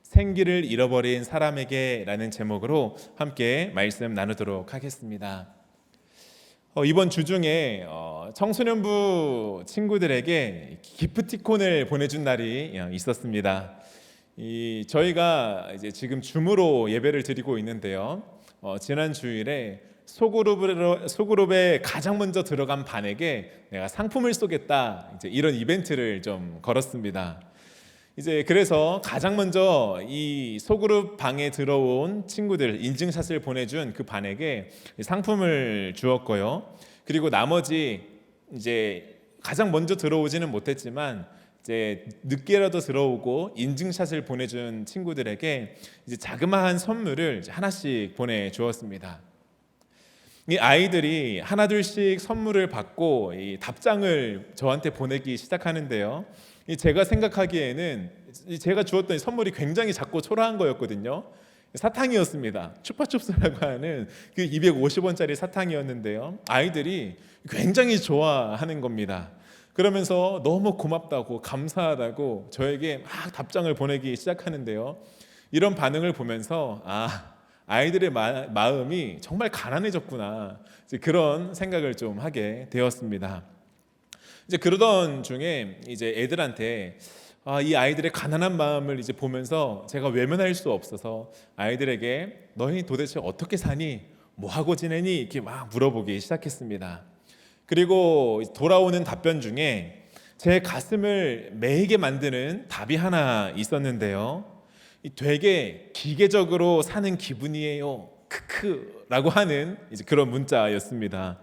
생기를 잃어버린 사람에게 라는 제목으로 함께 말씀 나누도록 하겠습니다. 이번 주 중에 청소년부 친구들에게 기프티콘을 보내준 날이 있었습니다. 저희가 이제 지금 줌으로 예배를 드리고 있는데요. 지난 주일에 소그룹에 가장 먼저 들어간 반에게 내가 상품을 쏘겠다, 이제 이런 이벤트를 좀 걸었습니다. 이제 그래서 가장 먼저 이 소그룹 방에 들어온 친구들 인증샷을 보내준 그 반에게 상품을 주었고요. 그리고 나머지 이제 가장 먼저 들어오지는 못했지만 이제 늦게라도 들어오고 인증샷을 보내준 친구들에게 이제 자그마한 선물을 하나씩 보내주었습니다. 이 아이들이 하나둘씩 선물을 받고 이 답장을 저한테 보내기 시작하는데요. 제가 생각하기에는 제가 주었던 선물이 굉장히 작고 초라한 거였거든요. 사탕이었습니다. 추파춥스라고 하는 그 250원짜리 사탕이었는데요. 아이들이 굉장히 좋아하는 겁니다. 그러면서 너무 고맙다고 감사하다고 저에게 막 답장을 보내기 시작하는데요. 이런 반응을 보면서 아이들의 마음이 정말 가난해졌구나, 그런 생각을 좀 하게 되었습니다. 이제 그러던 중에 이제 애들한테 이 아이들의 가난한 마음을 이제 보면서 제가 외면할 수 없어서 아이들에게 너희 도대체 어떻게 사니? 뭐 하고 지내니? 이렇게 막 물어보기 시작했습니다. 그리고 돌아오는 답변 중에 제 가슴을 메이게 만드는 답이 하나 있었는데요. 되게 기계적으로 사는 기분이에요. 크크라고 하는 이제 그런 문자였습니다.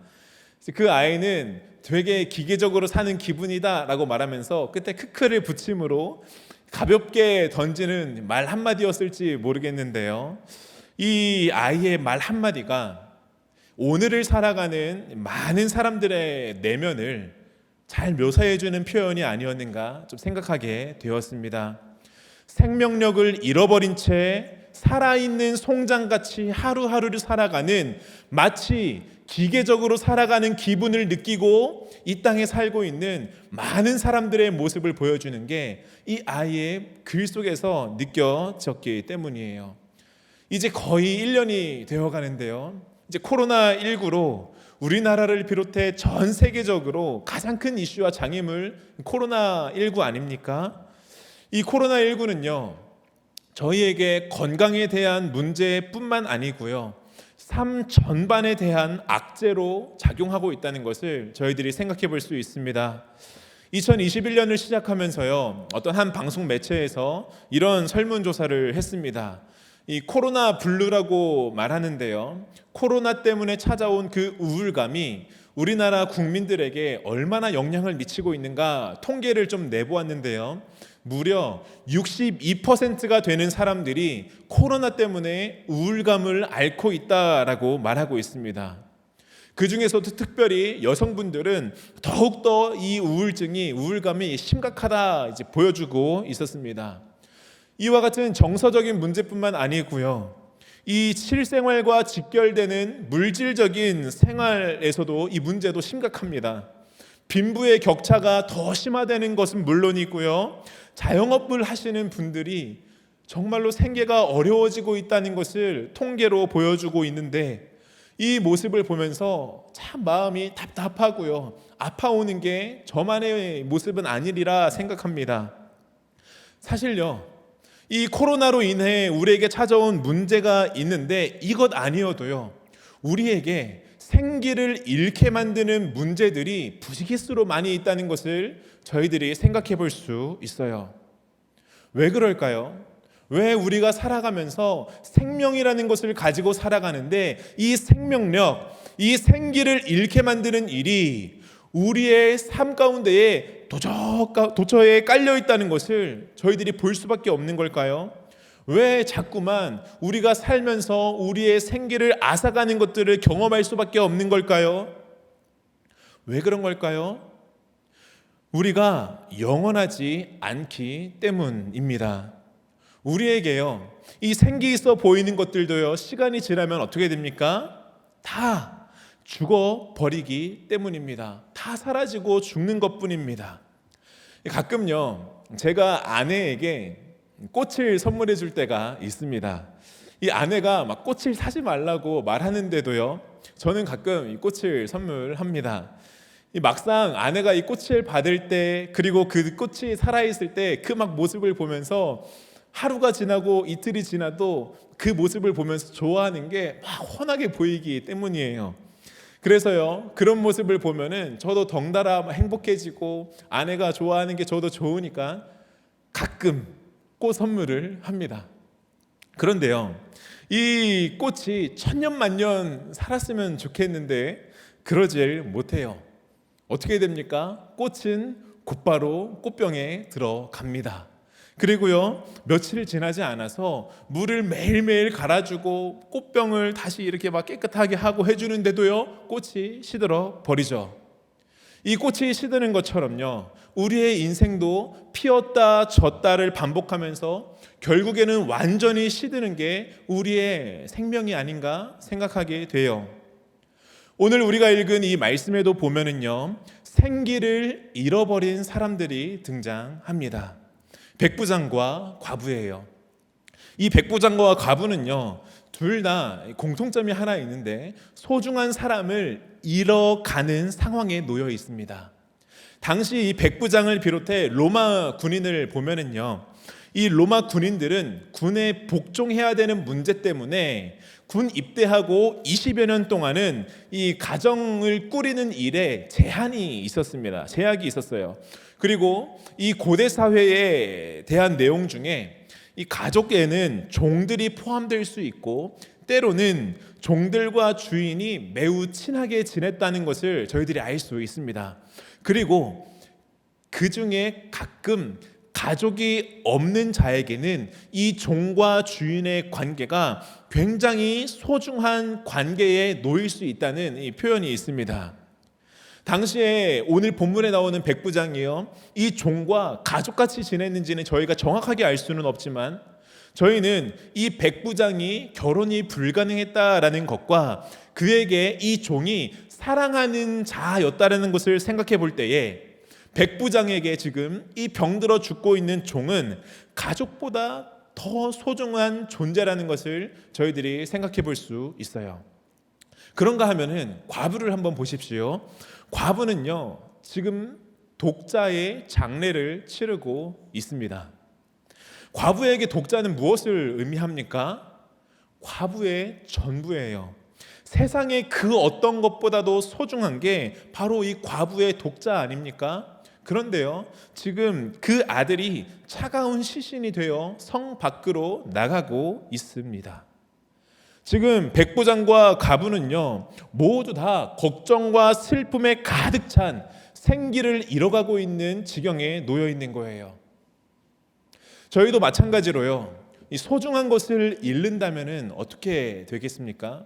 그 아이는 되게 기계적으로 사는 기분이다라고 말하면서 끝에 크크를 붙임으로 가볍게 던지는 말 한마디였을지 모르겠는데요. 이 아이의 말 한마디가 오늘을 살아가는 많은 사람들의 내면을 잘 묘사해주는 표현이 아니었는가 좀 생각하게 되었습니다. 생명력을 잃어버린 채 살아있는 송장같이 하루하루를 살아가는, 마치 기계적으로 살아가는 기분을 느끼고 이 땅에 살고 있는 많은 사람들의 모습을 보여주는 게 이 아이의 글 속에서 느껴졌기 때문이에요. 이제 거의 1년이 되어 가는데요. 이제 코로나19로 우리나라를 비롯해 전 세계적으로 가장 큰 이슈와 장애물 코로나19 아닙니까? 이 코로나19는요, 저희에게 건강에 대한 문제뿐만 아니고요, 삶 전반에 대한 악재로 작용하고 있다는 것을 저희들이 생각해 볼 수 있습니다. 2021년을 시작하면서요, 어떤 한 방송 매체에서 이런 설문조사를 했습니다. 이 코로나 블루라고 말하는데요, 코로나 때문에 찾아온 그 우울감이 우리나라 국민들에게 얼마나 영향을 미치고 있는가 통계를 좀 내보았는데요, 무려 62%가 되는 사람들이 코로나 때문에 우울감을 앓고 있다라고 말하고 있습니다. 그 중에서도 특별히 여성분들은 더욱더 이 우울감이 심각하다 이제 보여주고 있었습니다. 이와 같은 정서적인 문제뿐만 아니고요, 이 실생활과 직결되는 물질적인 생활에서도 이 문제도 심각합니다. 빈부의 격차가 더 심화되는 것은 물론이고요, 자영업을 하시는 분들이 정말로 생계가 어려워지고 있다는 것을 통계로 보여주고 있는데, 이 모습을 보면서 참 마음이 답답하고요, 아파오는 게 저만의 모습은 아니리라 생각합니다. 사실요, 이 코로나로 인해 우리에게 찾아온 문제가 있는데 이것 아니어도요, 우리에게 생기를 잃게 만드는 문제들이 부지기수로 많이 있다는 것을 저희들이 생각해 볼 수 있어요. 왜 그럴까요? 왜 우리가 살아가면서 생명이라는 것을 가지고 살아가는데 이 생명력, 이 생기를 잃게 만드는 일이 우리의 삶 가운데에 도처에 깔려 있다는 것을 저희들이 볼 수밖에 없는 걸까요? 왜 자꾸만 우리가 살면서 우리의 생기를 앗아가는 것들을 경험할 수밖에 없는 걸까요? 왜 그런 걸까요? 우리가 영원하지 않기 때문입니다. 우리에게요, 이 생기 있어 보이는 것들도요, 시간이 지나면 어떻게 됩니까? 다 죽어버리기 때문입니다. 다 사라지고 죽는 것뿐입니다. 가끔요, 제가 아내에게 꽃을 선물해 줄 때가 있습니다. 이 아내가 막 꽃을 사지 말라고 말하는데도요, 저는 가끔 이 꽃을 선물합니다. 이 막상 아내가 이 꽃을 받을 때, 그리고 그 꽃이 살아있을 때 그 막 모습을 보면서 하루가 지나고 이틀이 지나도 그 모습을 보면서 좋아하는 게 막 환하게 보이기 때문이에요. 그래서요, 그런 모습을 보면은 저도 덩달아 행복해지고 아내가 좋아하는 게 저도 좋으니까 가끔 꽃 선물을 합니다. 그런데요, 이 꽃이 천년만년 살았으면 좋겠는데 그러질 못해요. 어떻게 됩니까? 꽃은 곧바로 꽃병에 들어갑니다. 그리고요, 며칠 지나지 않아서 물을 매일매일 갈아주고 꽃병을 다시 이렇게 막 깨끗하게 하고 해주는데도요, 꽃이 시들어 버리죠. 이 꽃이 시드는 것처럼요, 우리의 인생도 피었다 졌다를 반복하면서 결국에는 완전히 시드는 게 우리의 생명이 아닌가 생각하게 돼요. 오늘 우리가 읽은 이 말씀에도 보면은요, 생기를 잃어버린 사람들이 등장합니다. 백부장과 과부예요. 이 백부장과 과부는요, 둘 다 공통점이 하나 있는데 소중한 사람을 잃어가는 상황에 놓여 있습니다. 당시 이 백부장을 비롯해 로마 군인을 보면은요, 이 로마 군인들은 군에 복종해야 되는 문제 때문에 군 입대하고 20여 년 동안은 이 가정을 꾸리는 일에 제한이 있었습니다. 제약이 있었어요. 그리고 이 고대 사회에 대한 내용 중에 이 가족에는 종들이 포함될 수 있고 때로는 종들과 주인이 매우 친하게 지냈다는 것을 저희들이 알 수 있습니다. 그리고 그 중에 가끔 가족이 없는 자에게는 이 종과 주인의 관계가 굉장히 소중한 관계에 놓일 수 있다는 이 표현이 있습니다. 당시에 오늘 본문에 나오는 백부장이요, 이 종과 가족같이 지냈는지는 저희가 정확하게 알 수는 없지만 저희는 이 백부장이 결혼이 불가능했다라는 것과 그에게 이 종이 사랑하는 자였다라는 것을 생각해 볼 때에 백부장에게 지금 이 병들어 죽고 있는 종은 가족보다 더 소중한 존재라는 것을 저희들이 생각해 볼 수 있어요. 그런가 하면은 과부를 한번 보십시오. 과부는요, 지금 독자의 장례를 치르고 있습니다. 과부에게 독자는 무엇을 의미합니까? 과부의 전부예요. 세상에 그 어떤 것보다도 소중한 게 바로 이 과부의 독자 아닙니까? 그런데요, 지금 그 아들이 차가운 시신이 되어 성 밖으로 나가고 있습니다. 지금 백부장과 과부는요, 모두 다 걱정과 슬픔에 가득 찬 생기를 잃어가고 있는 지경에 놓여 있는 거예요. 저희도 마찬가지로요, 이 소중한 것을 잃는다면은 어떻게 되겠습니까?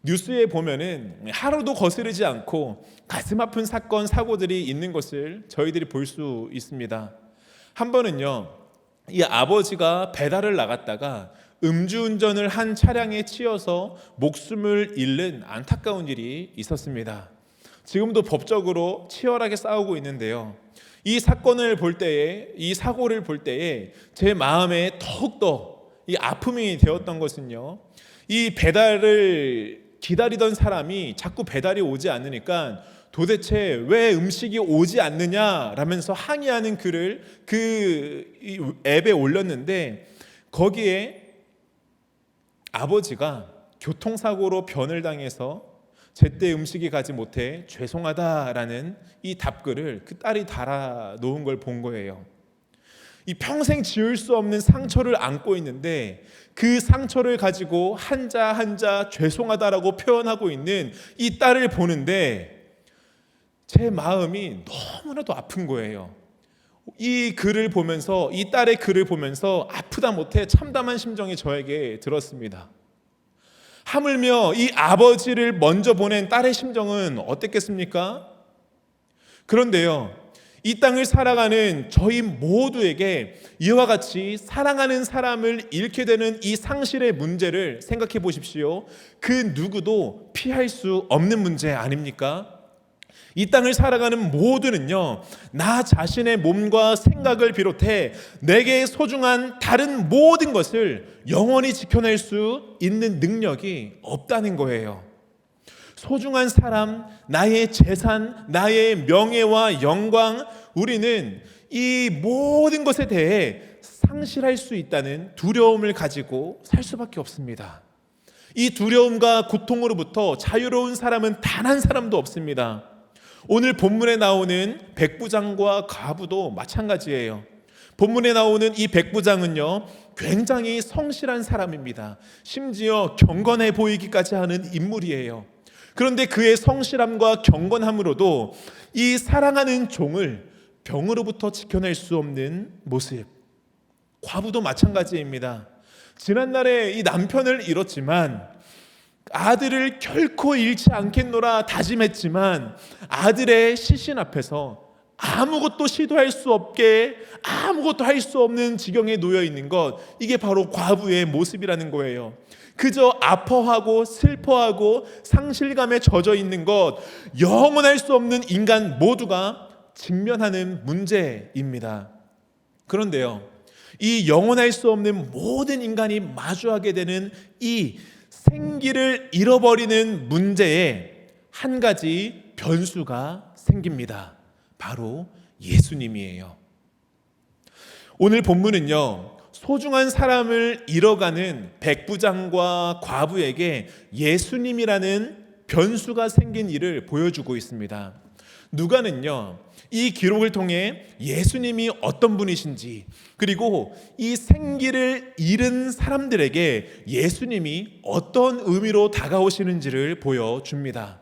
뉴스에 보면은 하루도 거스르지 않고 가슴 아픈 사건, 사고들이 있는 것을 저희들이 볼 수 있습니다. 한 번은요, 이 아버지가 배달을 나갔다가 음주운전을 한 차량에 치여서 목숨을 잃는 안타까운 일이 있었습니다. 지금도 법적으로 치열하게 싸우고 있는데요, 이 사건을 볼 때에, 이 사고를 볼 때에 제 마음에 더욱더 이 아픔이 되었던 것은요, 이 배달을 기다리던 사람이 자꾸 배달이 오지 않으니까 도대체 왜 음식이 오지 않느냐라면서 항의하는 글을 그 앱에 올렸는데 거기에 아버지가 교통사고로 변을 당해서 제때 음식이 가지 못해 죄송하다라는 이 답글을 그 딸이 달아놓은 걸 본 거예요. 이 평생 지울 수 없는 상처를 안고 있는데 그 상처를 가지고 한자 한자 죄송하다라고 표현하고 있는 이 딸을 보는데 제 마음이 너무나도 아픈 거예요. 이 글을 보면서, 이 딸의 글을 보면서 아프다 못해 참담한 심정이 저에게 들었습니다. 하물며 이 아버지를 먼저 보낸 딸의 심정은 어땠겠습니까? 그런데요, 이 땅을 살아가는 저희 모두에게 이와 같이 사랑하는 사람을 잃게 되는 이 상실의 문제를 생각해 보십시오. 그 누구도 피할 수 없는 문제 아닙니까? 이 땅을 살아가는 모두는요, 나 자신의 몸과 생각을 비롯해 내게 소중한 다른 모든 것을 영원히 지켜낼 수 있는 능력이 없다는 거예요. 소중한 사람, 나의 재산, 나의 명예와 영광, 우리는 이 모든 것에 대해 상실할 수 있다는 두려움을 가지고 살 수밖에 없습니다. 이 두려움과 고통으로부터 자유로운 사람은 단 한 사람도 없습니다. 오늘 본문에 나오는 백부장과 과부도 마찬가지예요. 본문에 나오는 이 백부장은요, 굉장히 성실한 사람입니다. 심지어 경건해 보이기까지 하는 인물이에요. 그런데 그의 성실함과 경건함으로도 이 사랑하는 종을 병으로부터 지켜낼 수 없는 모습. 과부도 마찬가지입니다. 지난날에 이 남편을 잃었지만 아들을 결코 잃지 않겠노라 다짐했지만 아들의 시신 앞에서 아무것도 시도할 수 없게, 아무것도 할 수 없는 지경에 놓여 있는 것, 이게 바로 과부의 모습이라는 거예요. 그저 아파하고 슬퍼하고 상실감에 젖어 있는 것, 영원할 수 없는 인간 모두가 직면하는 문제입니다. 그런데요, 이 영원할 수 없는 모든 인간이 마주하게 되는 이 생기를 잃어버리는 문제에 한 가지 변수가 생깁니다. 바로 예수님이에요. 오늘 본문은요, 소중한 사람을 잃어가는 백부장과 과부에게 예수님이라는 변수가 생긴 일을 보여주고 있습니다. 누가는요, 이 기록을 통해 예수님이 어떤 분이신지, 그리고 이 생기를 잃은 사람들에게 예수님이 어떤 의미로 다가오시는지를 보여줍니다.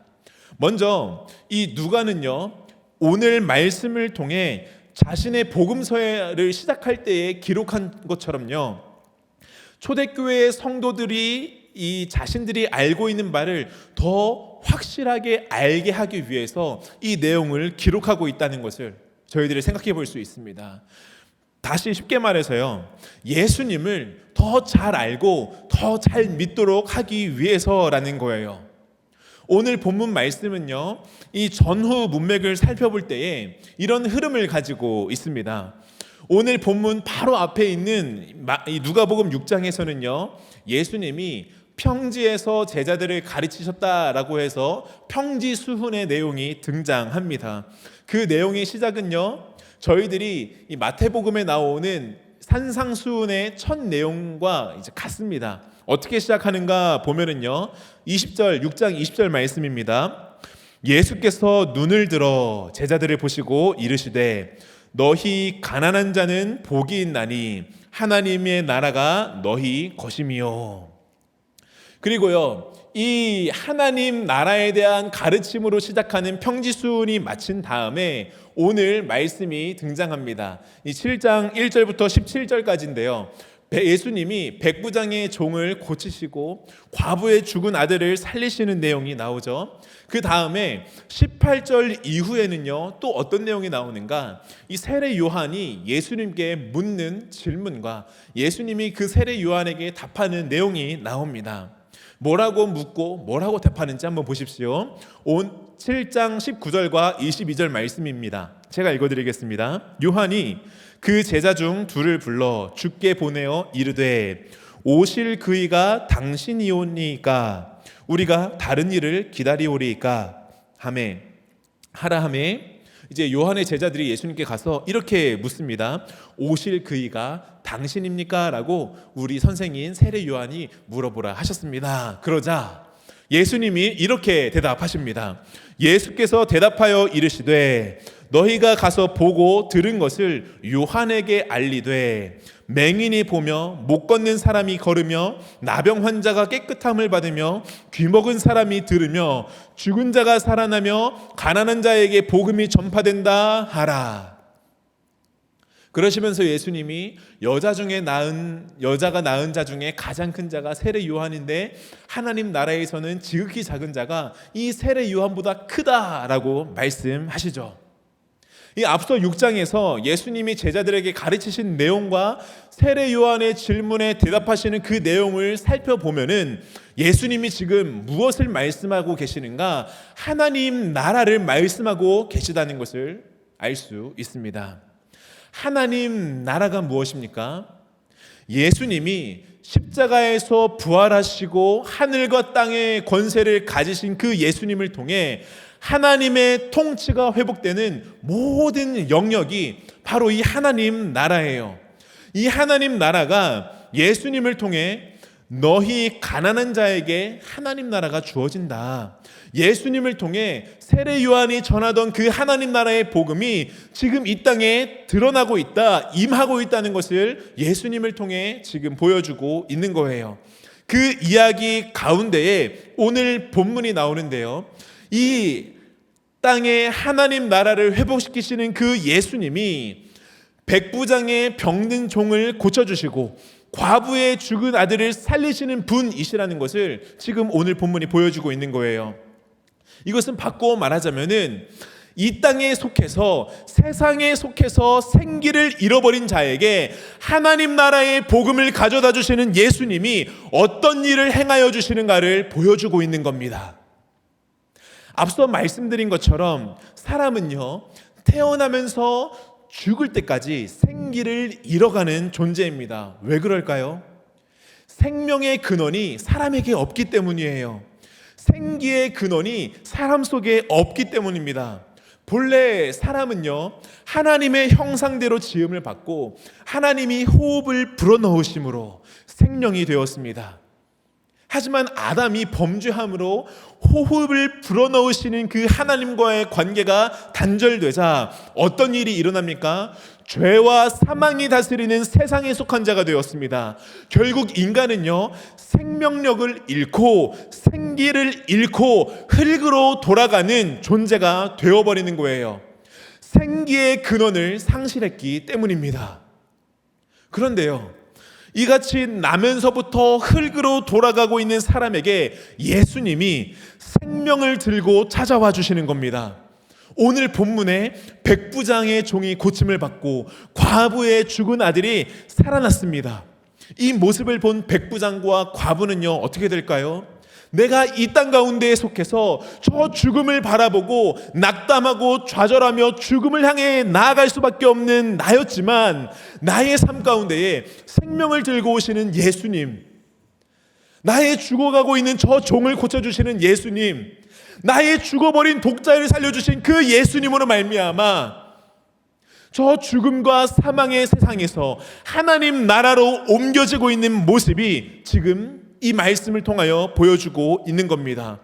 먼저 이 누가는요, 오늘 말씀을 통해 자신의 복음서를 시작할 때에 기록한 것처럼요, 초대교회의 성도들이 이 자신들이 알고 있는 바를 더 확실하게 알게 하기 위해서 이 내용을 기록하고 있다는 것을 저희들이 생각해 볼 수 있습니다. 다시 쉽게 말해서요, 예수님을 더 잘 알고 더 잘 믿도록 하기 위해서라는 거예요. 오늘 본문 말씀은요, 이 전후 문맥을 살펴볼 때에 이런 흐름을 가지고 있습니다. 오늘 본문 바로 앞에 있는 이 누가복음 6장에서는요, 예수님이 평지에서 제자들을 가르치셨다라고 해서 평지수훈의 내용이 등장합니다. 그 내용의 시작은요, 저희들이 이 마태복음에 나오는 산상수훈의 첫 내용과 이제 같습니다. 어떻게 시작하는가 보면은요, 20절, 6장 20절 말씀입니다. 예수께서 눈을 들어 제자들을 보시고 이르시되 너희 가난한 자는 복이 있나니 하나님의 나라가 너희 것임이요. 그리고요, 이 하나님 나라에 대한 가르침으로 시작하는 평지수훈이 마친 다음에 오늘 말씀이 등장합니다. 이 7장 1절부터 17절까지인데요. 예수님이 백부장의 종을 고치시고 과부의 죽은 아들을 살리시는 내용이 나오죠. 그 다음에 18절 이후에는요, 또 어떤 내용이 나오는가? 이 세례 요한이 예수님께 묻는 질문과 예수님이 그 세례 요한에게 답하는 내용이 나옵니다. 뭐라고 묻고 뭐라고 답하는지 한번 보십시오. 7장 19절과 22절 말씀입니다. 제가 읽어드리겠습니다. 요한이 그 제자 중 둘을 불러 주께 보내어 이르되 오실 그이가 당신이오니까 우리가 다른 일을 기다리오리이까 하라 하매, 이제 요한의 제자들이 예수님께 가서 이렇게 묻습니다. 오실 그이가 당신입니까? 라고 우리 선생인 세례 요한이 물어보라 하셨습니다. 그러자 예수님이 이렇게 대답하십니다. 예수께서 대답하여 이르시되 너희가 가서 보고 들은 것을 요한에게 알리되 맹인이 보며 못 걷는 사람이 걸으며 나병 환자가 깨끗함을 받으며 귀먹은 사람이 들으며 죽은 자가 살아나며 가난한 자에게 복음이 전파된다 하라. 그러시면서 예수님이 여자가 낳은 자 중에 가장 큰 자가 세례 요한인데 하나님 나라에서는 지극히 작은 자가 이 세례 요한보다 크다라고 말씀하시죠. 이 앞서 6장에서 예수님이 제자들에게 가르치신 내용과 세례 요한의 질문에 대답하시는 그 내용을 살펴보면은 예수님이 지금 무엇을 말씀하고 계시는가? 하나님 나라를 말씀하고 계시다는 것을 알 수 있습니다. 하나님 나라가 무엇입니까? 예수님이 십자가에서 부활하시고 하늘과 땅의 권세를 가지신 그 예수님을 통해 하나님의 통치가 회복되는 모든 영역이 바로 이 하나님 나라예요. 이 하나님 나라가 예수님을 통해 너희 가난한 자에게 하나님 나라가 주어진다. 예수님을 통해 세례 요한이 전하던 그 하나님 나라의 복음이 지금 이 땅에 드러나고 있다, 임하고 있다는 것을 예수님을 통해 지금 보여주고 있는 거예요. 그 이야기 가운데에 오늘 본문이 나오는데요. 이 땅에 하나님 나라를 회복시키시는 그 예수님이 백부장의 병든 종을 고쳐주시고 과부의 죽은 아들을 살리시는 분이시라는 것을 지금 오늘 본문이 보여주고 있는 거예요. 이것은 바꾸어 말하자면은 이 땅에 속해서 세상에 속해서 생기를 잃어버린 자에게 하나님 나라의 복음을 가져다 주시는 예수님이 어떤 일을 행하여 주시는가를 보여주고 있는 겁니다. 앞서 말씀드린 것처럼 사람은요, 태어나면서 죽을 때까지 생기를 잃어가는 존재입니다. 왜 그럴까요? 생명의 근원이 사람에게 없기 때문이에요. 생기의 근원이 사람 속에 없기 때문입니다. 본래 사람은요, 하나님의 형상대로 지음을 받고 하나님이 호흡을 불어넣으심으로 생명이 되었습니다. 하지만 아담이 범죄함으로 호흡을 불어넣으시는 그 하나님과의 관계가 단절되자 어떤 일이 일어납니까? 죄와 사망이 다스리는 세상에 속한 자가 되었습니다. 결국 인간은요, 생명력을 잃고 생기를 잃고 흙으로 돌아가는 존재가 되어버리는 거예요. 생기의 근원을 상실했기 때문입니다. 그런데요, 이같이 나면서부터 흙으로 돌아가고 있는 사람에게 예수님이 생명을 들고 찾아와 주시는 겁니다. 오늘 본문에 백부장의 종이 고침을 받고 과부의 죽은 아들이 살아났습니다. 이 모습을 본 백부장과 과부는요, 어떻게 될까요? 내가 이 땅 가운데에 속해서 저 죽음을 바라보고 낙담하고 좌절하며 죽음을 향해 나아갈 수밖에 없는 나였지만 나의 삶 가운데에 생명을 들고 오시는 예수님, 나의 죽어가고 있는 저 종을 고쳐주시는 예수님, 나의 죽어버린 독자를 살려주신 그 예수님으로 말미암아 저 죽음과 사망의 세상에서 하나님 나라로 옮겨지고 있는 모습이 지금 이 말씀을 통하여 보여주고 있는 겁니다.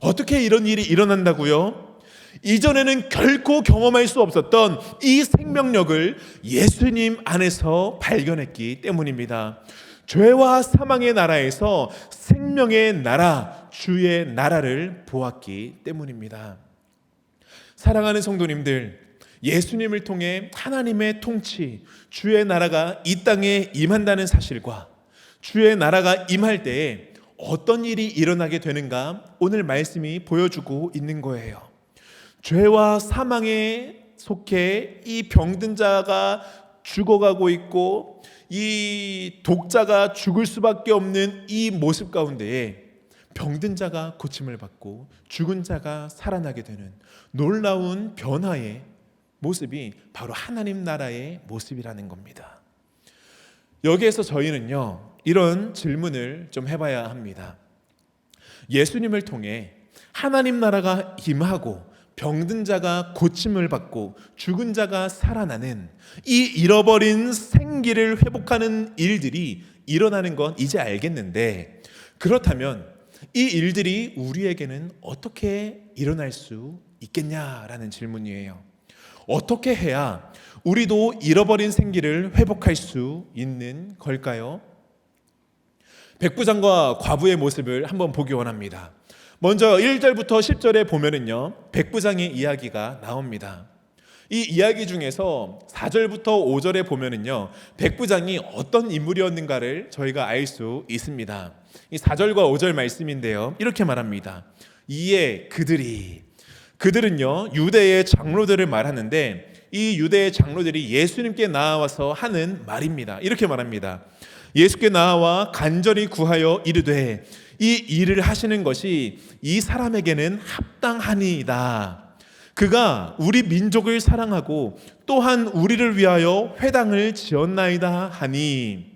어떻게 이런 일이 일어난다고요? 이전에는 결코 경험할 수 없었던 이 생명력을 예수님 안에서 발견했기 때문입니다. 죄와 사망의 나라에서 생명의 나라, 주의 나라를 보았기 때문입니다. 사랑하는 성도님들, 예수님을 통해 하나님의 통치, 주의 나라가 이 땅에 임한다는 사실과 주의 나라가 임할 때에 어떤 일이 일어나게 되는가 오늘 말씀이 보여주고 있는 거예요. 죄와 사망에 속해 이 병든 자가 죽어가고 있고 이 독자가 죽을 수밖에 없는 이 모습 가운데에 병든 자가 고침을 받고 죽은 자가 살아나게 되는 놀라운 변화의 모습이 바로 하나님 나라의 모습이라는 겁니다. 여기에서 저희는요, 이런 질문을 좀 해봐야 합니다. 예수님을 통해 하나님 나라가 임하고 병든 자가 고침을 받고 죽은 자가 살아나는 이 잃어버린 생기를 회복하는 일들이 일어나는 건 이제 알겠는데, 그렇다면 이 일들이 우리에게는 어떻게 일어날 수 있겠냐라는 질문이에요. 어떻게 해야 우리도 잃어버린 생기를 회복할 수 있는 걸까요? 백부장과 과부의 모습을 한번 보기 원합니다. 먼저 1절부터 10절에 보면은요, 백부장의 이야기가 나옵니다. 이 이야기 중에서 4절부터 5절에 보면은요, 백부장이 어떤 인물이었는가를 저희가 알 수 있습니다. 이 4절과 5절 말씀인데요, 이렇게 말합니다. 이에 그들은요, 유대의 장로들을 말하는데 이 유대 장로들이 예수님께 나와서 하는 말입니다. 이렇게 말합니다. 예수께 나와 간절히 구하여 이르되 이 일을 하시는 것이 이 사람에게는 합당하니이다. 그가 우리 민족을 사랑하고 또한 우리를 위하여 회당을 지었나이다 하니.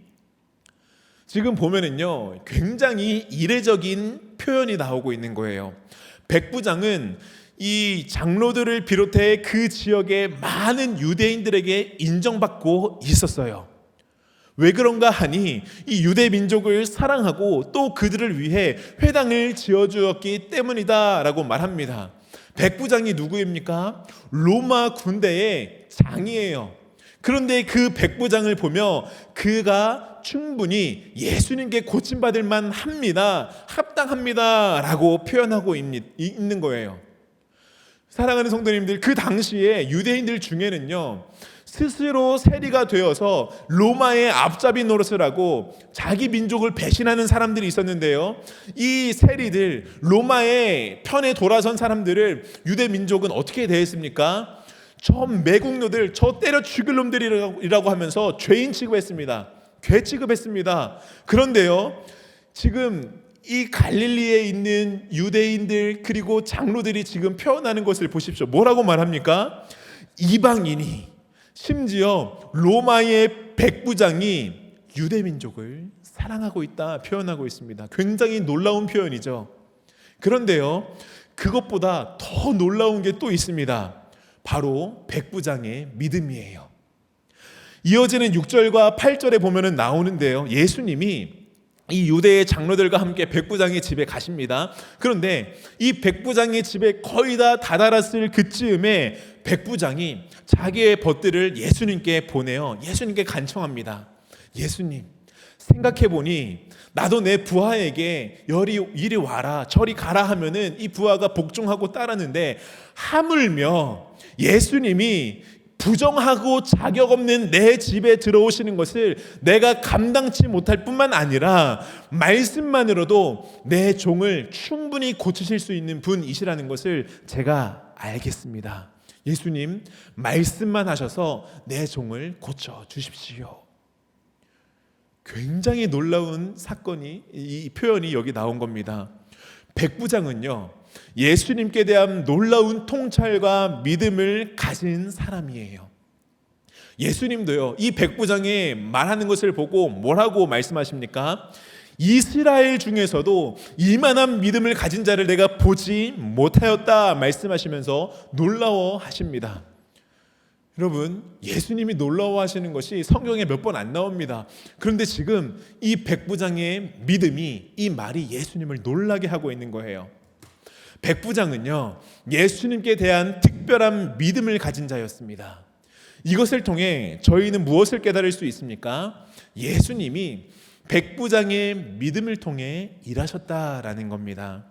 지금 보면은요, 굉장히 이례적인 표현이 나오고 있는 거예요. 백부장은 이 장로들을 비롯해 그 지역의 많은 유대인들에게 인정받고 있었어요. 왜 그런가 하니 이 유대 민족을 사랑하고 또 그들을 위해 회당을 지어주었기 때문이다 라고 말합니다. 백부장이 누구입니까? 로마 군대의 장이에요. 그런데 그 백부장을 보며 그가 충분히 예수님께 고침받을 만합니다, 합당합니다 라고 표현하고 있는 거예요. 사랑하는 성도님들, 그 당시에 유대인들 중에는요, 스스로 세리가 되어서 로마의 앞잡이 노릇을 하고 자기 민족을 배신하는 사람들이 있었는데요, 이 세리들, 로마의 편에 돌아선 사람들을 유대 민족은 어떻게 대했습니까? 저 매국노들, 저 때려 죽일 놈들이라고 하면서 죄인 취급했습니다. 괴 취급했습니다. 그런데요, 지금 이 갈릴리에 있는 유대인들 그리고 장로들이 지금 표현하는 것을 보십시오. 뭐라고 말합니까? 이방인이, 심지어 로마의 백부장이 유대 민족을 사랑하고 있다 표현하고 있습니다. 굉장히 놀라운 표현이죠. 그런데요, 그것보다 더 놀라운 게 또 있습니다. 바로 백부장의 믿음이에요. 이어지는 6절과 8절에 보면은 나오는데요, 예수님이 이 유대의 장로들과 함께 백부장의 집에 가십니다. 그런데 이 백부장의 집에 거의 다 다다랐을 그쯤에 백부장이 자기의 벗들을 예수님께 보내어 예수님께 간청합니다. 예수님, 생각해보니 나도 내 부하에게 이리 와라 저리 가라 하면은 이 부하가 복종하고 따르는데, 하물며 예수님이 부정하고 자격 없는 내 집에 들어오시는 것을 내가 감당치 못할 뿐만 아니라 말씀만으로도 내 종을 충분히 고치실 수 있는 분이시라는 것을 제가 알겠습니다. 예수님, 말씀만 하셔서 내 종을 고쳐 주십시오. 굉장히 놀라운 사건이, 이 표현이 여기 나온 겁니다. 백부장은요, 예수님께 대한 놀라운 통찰과 믿음을 가진 사람이에요. 예수님도요, 이 백부장의 말하는 것을 보고 뭐라고 말씀하십니까? 이스라엘 중에서도 이만한 믿음을 가진 자를 내가 보지 못하였다 말씀하시면서 놀라워하십니다. 여러분, 예수님이 놀라워하시는 것이 성경에 몇 번 안 나옵니다. 그런데 지금 이 백부장의 믿음이, 이 말이 예수님을 놀라게 하고 있는 거예요. 백부장은요, 예수님께 대한 특별한 믿음을 가진 자였습니다. 이것을 통해 저희는 무엇을 깨달을 수 있습니까? 예수님이 백부장의 믿음을 통해 일하셨다라는 겁니다.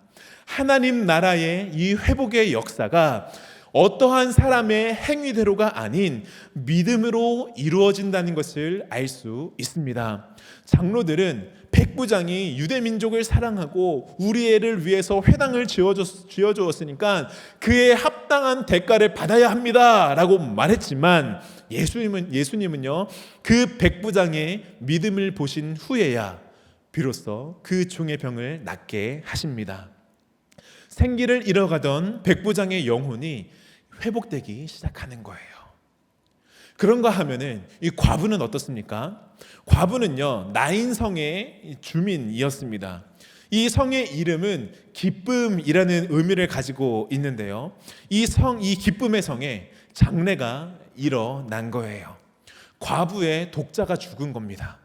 하나님 나라의 이 회복의 역사가 어떠한 사람의 행위대로가 아닌 믿음으로 이루어진다는 것을 알 수 있습니다. 장로들은 백부장이 유대 민족을 사랑하고 우리 애를 위해서 회당을 지어주었으니까 그에 합당한 대가를 받아야 합니다 라고 말했지만, 예수님은요, 그 백부장의 믿음을 보신 후에야 비로소 그 종의 병을 낫게 하십니다. 생기를 잃어가던 백부장의 영혼이 회복되기 시작하는 거예요. 그런가 하면은 이 과부는 어떻습니까? 과부는요, 나인성의 주민이었습니다. 이 성의 이름은 기쁨이라는 의미를 가지고 있는데요, 이 기쁨의 성에 장례가 일어난 거예요. 과부의 독자가 죽은 겁니다.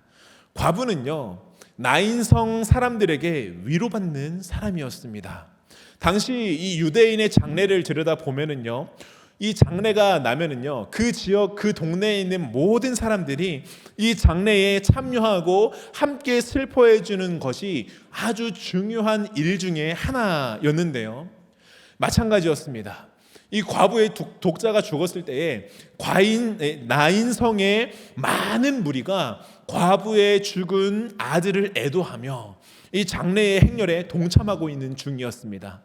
과부는요, 나인성 사람들에게 위로받는 사람이었습니다. 당시 이 유대인의 장례를 들여다보면은요, 이 장례가 나면은요, 그 지역, 그 동네에 있는 모든 사람들이 이 장례에 참여하고 함께 슬퍼해 주는 것이 아주 중요한 일 중에 하나였는데요, 마찬가지였습니다. 이 과부의 독자가 죽었을 때에 나인성의 많은 무리가 과부의 죽은 아들을 애도하며 이 장례의 행렬에 동참하고 있는 중이었습니다.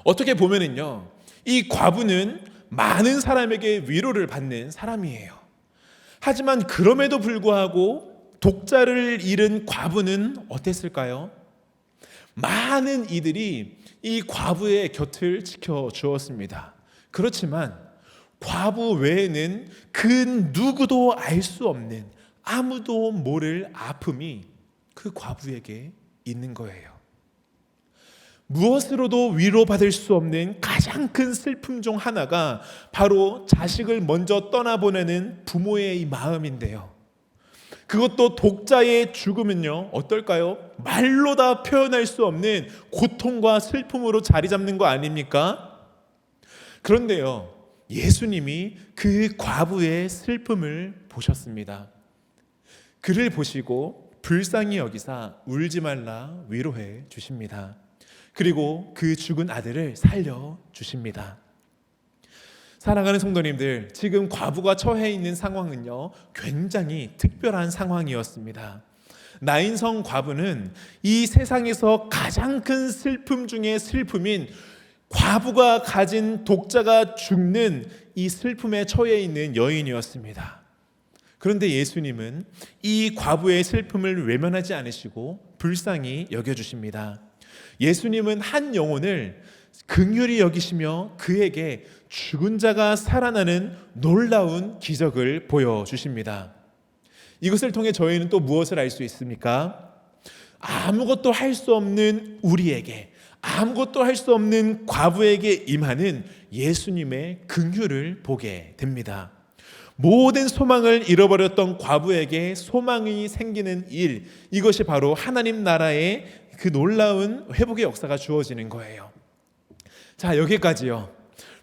어떻게 보면은요, 이 과부는 많은 사람에게 위로를 받는 사람이에요. 하지만 그럼에도 불구하고 독자를 잃은 과부는 어땠을까요? 많은 이들이 이 과부의 곁을 지켜주었습니다. 그렇지만 과부 외에는 그 누구도 알 수 없는, 아무도 모를 아픔이 그 과부에게 있는 거예요. 무엇으로도 위로받을 수 없는 가장 큰 슬픔 중 하나가 바로 자식을 먼저 떠나보내는 부모의 이 마음인데요. 그것도 독자의 죽음은요, 어떨까요? 말로 다 표현할 수 없는 고통과 슬픔으로 자리 잡는 거 아닙니까? 그런데요, 예수님이 그 과부의 슬픔을 보셨습니다. 그를 보시고 불쌍히 여기사 울지 말라 위로해 주십니다. 그리고 그 죽은 아들을 살려 주십니다. 사랑하는 성도님들, 지금 과부가 처해 있는 상황은요, 굉장히 특별한 상황이었습니다. 나인성 과부는 이 세상에서 가장 큰 슬픔 중에 슬픔인 과부가 가진 독자가 죽는 이 슬픔에 처해 있는 여인이었습니다. 그런데 예수님은 이 과부의 슬픔을 외면하지 않으시고 불쌍히 여겨주십니다. 예수님은 한 영혼을 긍휼히 여기시며 그에게 죽은 자가 살아나는 놀라운 기적을 보여주십니다. 이것을 통해 저희는 또 무엇을 알 수 있습니까? 아무것도 할 수 없는 우리에게, 아무것도 할 수 없는 과부에게 임하는 예수님의 긍휼을 보게 됩니다. 모든 소망을 잃어버렸던 과부에게 소망이 생기는 일, 이것이 바로 하나님 나라의 그 놀라운 회복의 역사가 주어지는 거예요. 자, 여기까지요.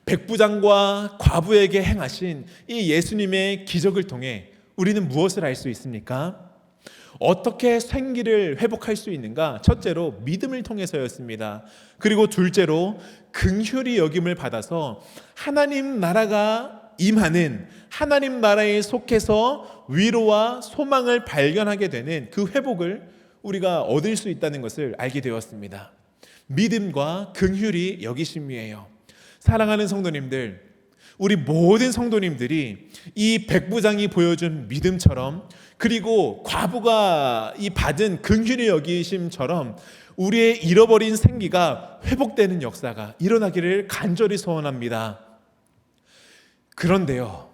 백부장과 과부에게 행하신 이 예수님의 기적을 통해 우리는 무엇을 알 수 있습니까? 어떻게 생기를 회복할 수 있는가? 첫째로 믿음을 통해서였습니다. 그리고 둘째로 긍휼히 여김을 받아서 하나님 나라가 임하는, 하나님 나라에 속해서 위로와 소망을 발견하게 되는 그 회복을 우리가 얻을 수 있다는 것을 알게 되었습니다. 믿음과 긍휼히 여기심이에요. 사랑하는 성도님들, 우리 모든 성도님들이 이 백부장이 보여준 믿음처럼, 그리고 과부가 이 받은 긍휼히 여기심처럼 우리의 잃어버린 생기가 회복되는 역사가 일어나기를 간절히 소원합니다. 그런데요,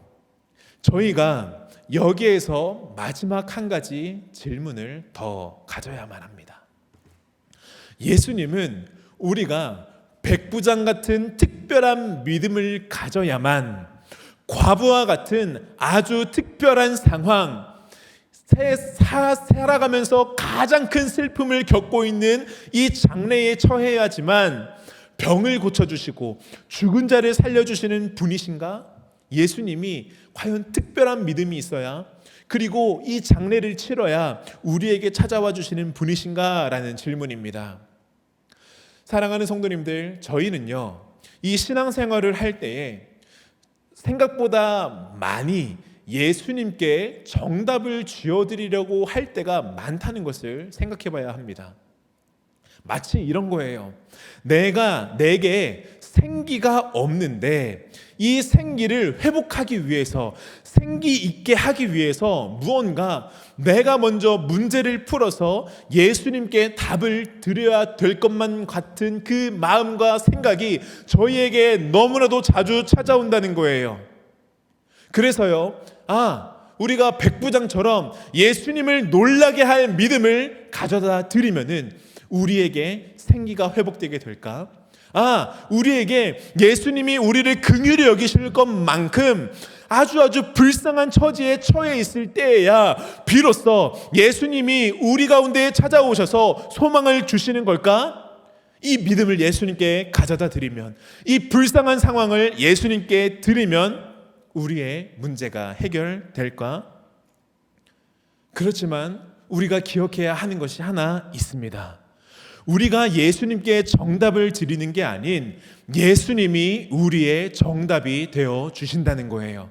저희가 여기에서 마지막 한 가지 질문을 더 가져야만 합니다. 예수님은 우리가 백부장 같은 특별한 믿음을 가져야만 과부와 같은 아주 특별한 상황, 살아가면서 가장 큰 슬픔을 겪고 있는 이 장래에 처해야지만 병을 고쳐주시고 죽은 자를 살려주시는 분이신가? 예수님이 과연 특별한 믿음이 있어야, 그리고 이 장례를 치러야 우리에게 찾아와 주시는 분이신가? 라는 질문입니다. 사랑하는 성도님들, 저희는요, 이 신앙생활을 할 때에 생각보다 많이 예수님께 정답을 쥐어드리려고 할 때가 많다는 것을 생각해 봐야 합니다. 마치 이런 거예요. 내게 생기가 없는데 이 생기를 회복하기 위해서, 생기 있게 하기 위해서 무언가 내가 먼저 문제를 풀어서 예수님께 답을 드려야 될 것만 같은 그 마음과 생각이 저희에게 너무나도 자주 찾아온다는 거예요. 그래서요, 우리가 백부장처럼 예수님을 놀라게 할 믿음을 가져다 드리면은 우리에게 생기가 회복되게 될까? 우리에게 예수님이 우리를 긍휼히 여기실 것만큼 아주 불쌍한 처지에 처해 있을 때에야 비로소 예수님이 우리 가운데 찾아오셔서 소망을 주시는 걸까? 이 믿음을 예수님께 가져다 드리면, 이 불쌍한 상황을 예수님께 드리면 우리의 문제가 해결될까? 그렇지만 우리가 기억해야 하는 것이 하나 있습니다. 우리가 예수님께 정답을 드리는 게 아닌 예수님이 우리의 정답이 되어 주신다는 거예요.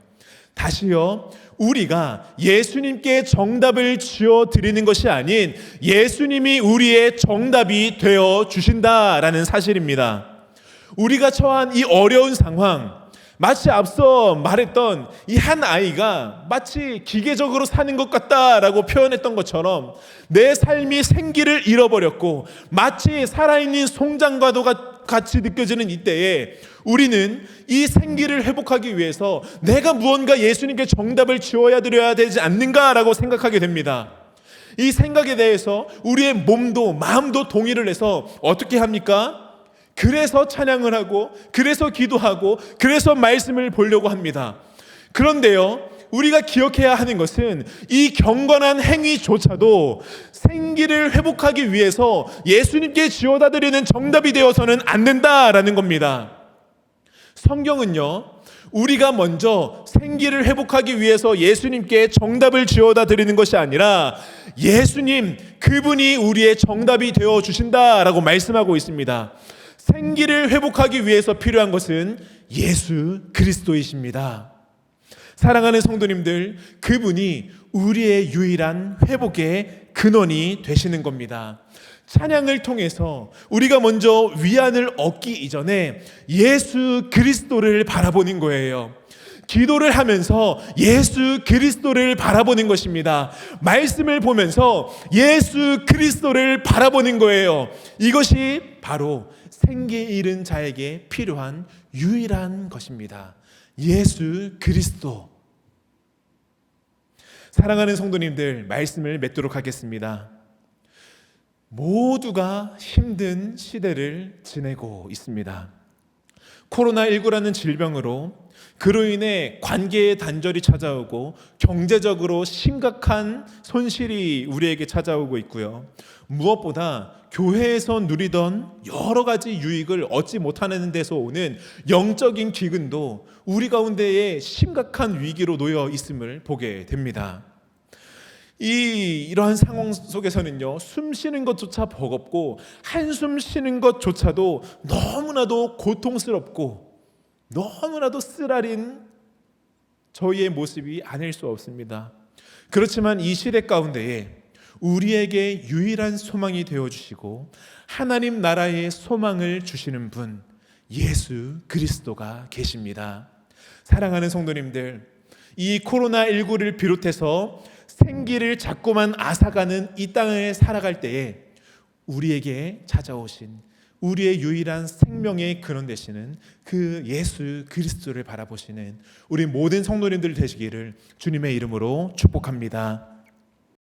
다시요, 우리가 예수님께 정답을 쥐어 드리는 것이 아닌 예수님이 우리의 정답이 되어 주신다라는 사실입니다. 우리가 처한 이 어려운 상황, 마치 앞서 말했던 이 한 아이가 마치 기계적으로 사는 것 같다라고 표현했던 것처럼 내 삶이 생기를 잃어버렸고 마치 살아있는 송장과도 같이 느껴지는 이때에 우리는 이 생기를 회복하기 위해서 내가 무언가 예수님께 정답을 지어야 드려야 되지 않는가라고 생각하게 됩니다. 이 생각에 대해서 우리의 몸도 마음도 동의를 해서 어떻게 합니까? 그래서 찬양을 하고, 그래서 기도하고, 그래서 말씀을 보려고 합니다. 그런데요, 우리가 기억해야 하는 것은 이 경건한 행위조차도 생기를 회복하기 위해서 예수님께 지어다 드리는 정답이 되어서는 안 된다라는 겁니다. 성경은요, 우리가 먼저 생기를 회복하기 위해서 예수님께 정답을 지어다 드리는 것이 아니라 예수님, 그분이 우리의 정답이 되어 주신다라고 말씀하고 있습니다. 생기를 회복하기 위해서 필요한 것은 예수 그리스도이십니다. 사랑하는 성도님들, 그분이 우리의 유일한 회복의 근원이 되시는 겁니다. 찬양을 통해서 우리가 먼저 위안을 얻기 이전에 예수 그리스도를 바라보는 거예요. 기도를 하면서 예수 그리스도를 바라보는 것입니다. 말씀을 보면서 예수 그리스도를 바라보는 거예요. 이것이 바로 생기 잃은 자에게 필요한 유일한 것입니다. 예수 그리스도. 사랑하는 성도님들, 말씀을 맺도록 하겠습니다. 모두가 힘든 시대를 지내고 있습니다. 코로나19라는 질병으로 그로 인해 관계의 단절이 찾아오고 경제적으로 심각한 손실이 우리에게 찾아오고 있고요. 무엇보다 교회에서 누리던 여러 가지 유익을 얻지 못하는 데서 오는 영적인 기근도 우리 가운데에 심각한 위기로 놓여 있음을 보게 됩니다. 이러한 상황 속에서는요, 숨 쉬는 것조차 버겁고 한숨 쉬는 것조차도 너무나도 고통스럽고 너무나도 쓰라린 저희의 모습이 아닐 수 없습니다. 그렇지만 이 시대 가운데에 우리에게 유일한 소망이 되어주시고 하나님 나라의 소망을 주시는 분, 예수 그리스도가 계십니다. 사랑하는 성도님들, 이 코로나19를 비롯해서 생기를 자꾸만 앗아가는 이 땅을 살아갈 때에 우리에게 찾아오신 우리의 유일한 생명의 근원 되시는 그 예수 그리스도를 바라보시는 우리 모든 성도님들 되시기를 주님의 이름으로 축복합니다.